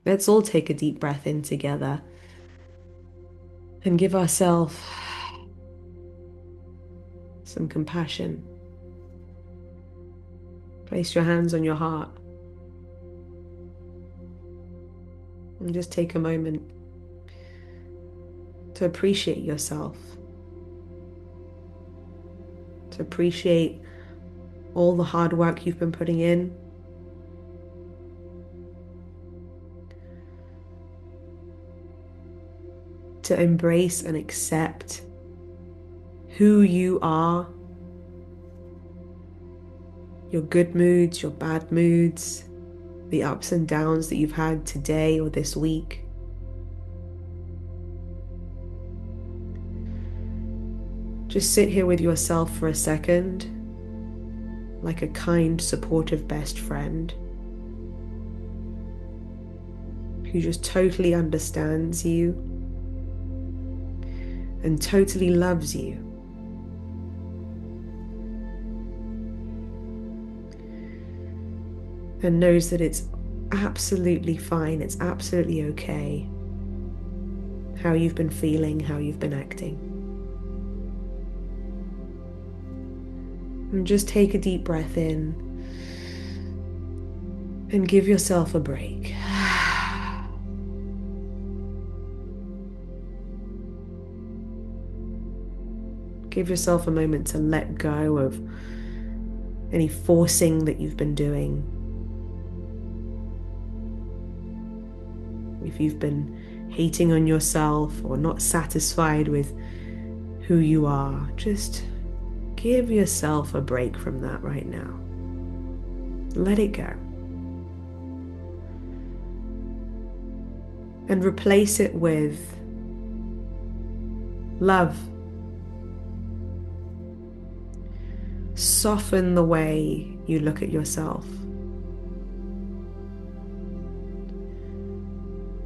Let's all take a deep breath in together and give ourselves some compassion. Place your hands on your heart and just take a moment to appreciate yourself, to appreciate all the hard work you've been putting in, to embrace and accept who you are, your good moods, your bad moods, the ups and downs that you've had today or this week. Just sit here with yourself for a second, like a kind, supportive best friend who just totally understands you and totally loves you. And knows that it's absolutely fine, it's absolutely okay how you've been feeling, how you've been acting. And just take a deep breath in and give yourself a break. Give yourself a moment to let go of any forcing that you've been doing. If you've been hating on yourself or not satisfied with who you are, just give yourself a break from that right now. Let it go. And replace it with love. Soften the way you look at yourself.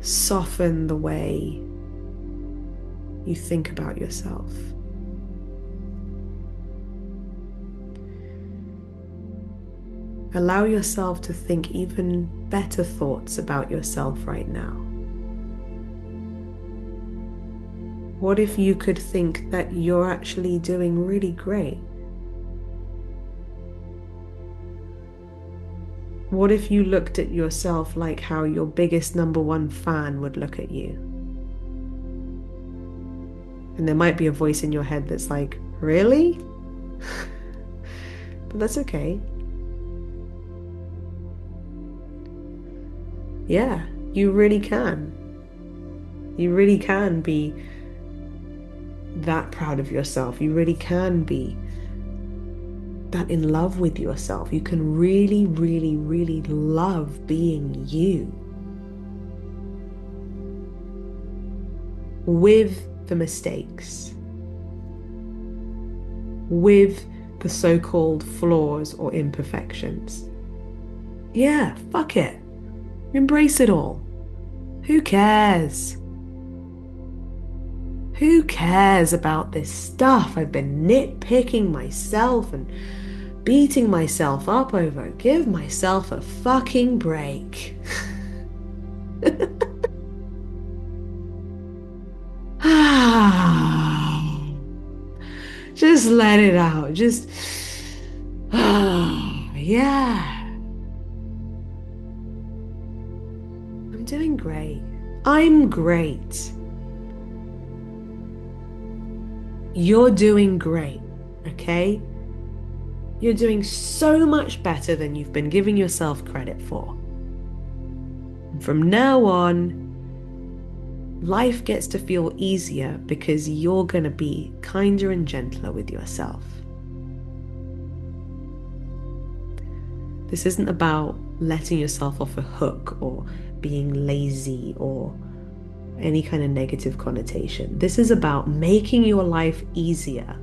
Soften the way you think about yourself. Allow yourself to think even better thoughts about yourself right now. What if you could think that you're actually doing really great? What if you looked at yourself like how your biggest #1 fan would look at you? And there might be a voice in your head that's like, really? But that's okay. Yeah, you really can. You really can be that proud of yourself. You really can be that in love with yourself. You can really, really, really love being you. With the mistakes. With the so-called flaws or imperfections. Yeah, fuck it. Embrace it all. Who cares? Who cares about this stuff I've been nitpicking myself and beating myself up over? Give myself a fucking break. Just let it out. Just, yeah. I'm doing great. I'm great. You're doing great, okay? You're doing so much better than you've been giving yourself credit for. And from now on, life gets to feel easier because you're going to be kinder and gentler with yourself. This isn't about letting yourself off a hook or being lazy or any kind of negative connotation. This is about making your life easier.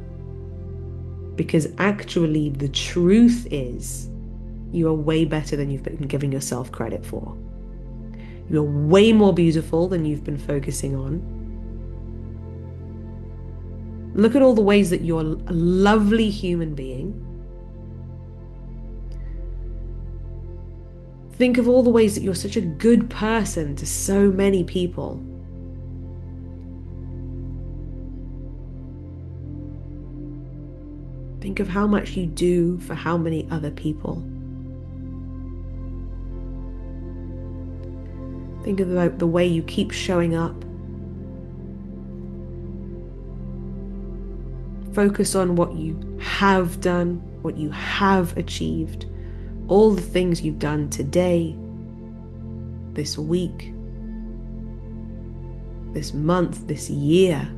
Because actually, the truth is, you are way better than you've been giving yourself credit for. You're way more beautiful than you've been focusing on. Look at all the ways that you're a lovely human being. Think of all the ways that you're such a good person to so many people. Think of how much you do for how many other people. Think of the way you keep showing up. Focus on what you have done, what you have achieved, all the things you've done today, this week, this month, this year,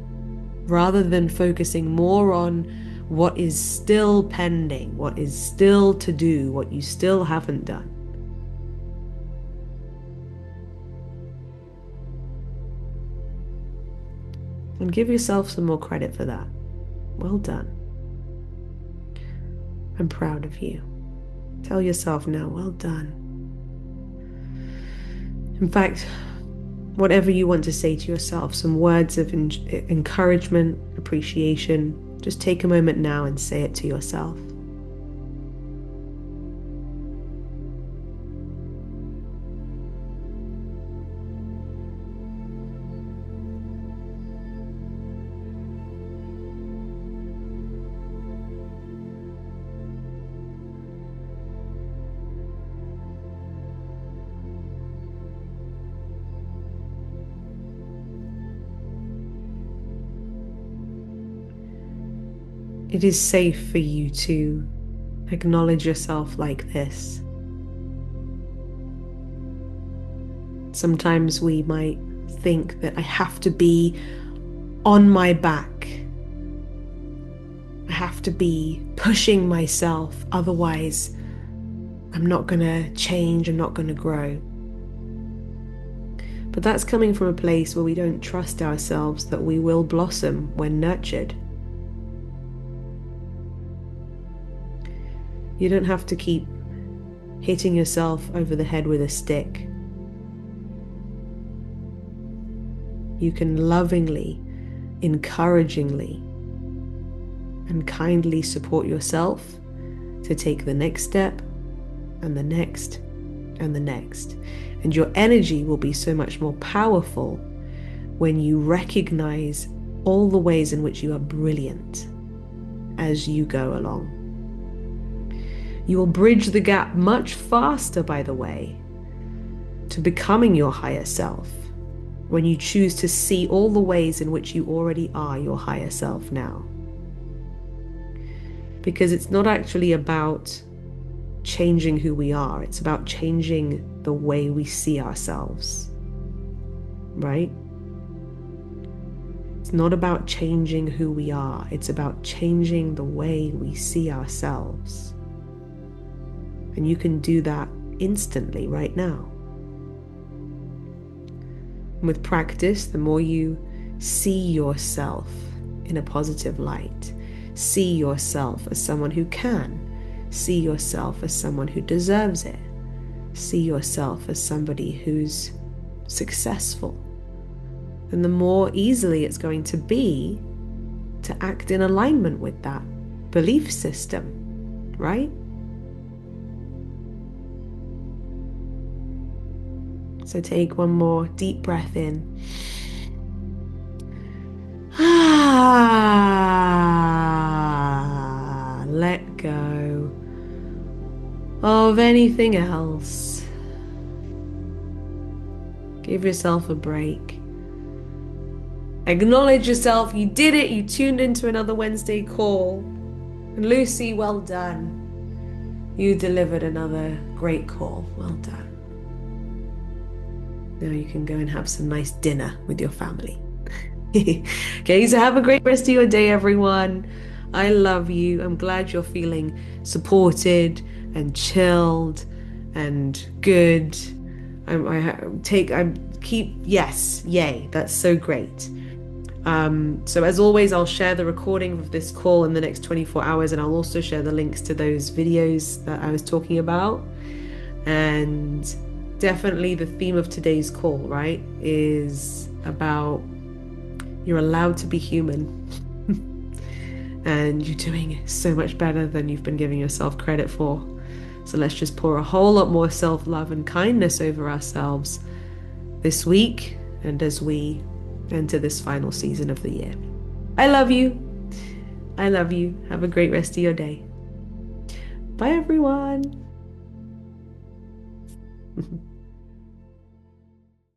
rather than focusing more on what is still pending, what is still to do, what you still haven't done. And give yourself some more credit for that. Well done. I'm proud of you. Tell yourself now, well done. In fact, whatever you want to say to yourself, some words of encouragement, appreciation, just take a moment now and say it to yourself. It is safe for you to acknowledge yourself like this. Sometimes we might think that I have to be on my back. I have to be pushing myself, otherwise I'm not going to change, I'm not going to grow. But that's coming from a place where we don't trust ourselves that we will blossom when nurtured. You don't have to keep hitting yourself over the head with a stick. You can lovingly, encouragingly, and kindly support yourself to take the next step, and the next, and the next. And your energy will be so much more powerful when you recognize all the ways in which you are brilliant as you go along. You will bridge the gap much faster, by the way, to becoming your higher self when you choose to see all the ways in which you already are your higher self now. Because it's not actually about changing who we are, it's about changing the way we see ourselves, right? It's not about changing who we are, it's about changing the way we see ourselves. And you can do that instantly right now. And with practice, the more you see yourself in a positive light, see yourself as someone who can, see yourself as someone who deserves it, see yourself as somebody who's successful, then the more easily it's going to be to act in alignment with that belief system, right? So take one more deep breath in. Let go of anything else. Give yourself a break. Acknowledge yourself. You did it. You tuned into another Wednesday call. And Lucie, well done. You delivered another great call. Well done. Now you can go and have some nice dinner with your family. Okay, so have a great rest of your day, everyone. I love you. I'm glad you're feeling supported and chilled and good. Yes, yay, that's so great. So as always, I'll share the recording of this call in the next 24 hours, and I'll also share the links to those videos that I was talking about. And definitely the theme of today's call, right, is about you're allowed to be human. And you're doing so much better than you've been giving yourself credit for. So let's just pour a whole lot more self-love and kindness over ourselves this week and as we enter this final season of the year. I love you. I love you. Have a great rest of your day. Bye, everyone.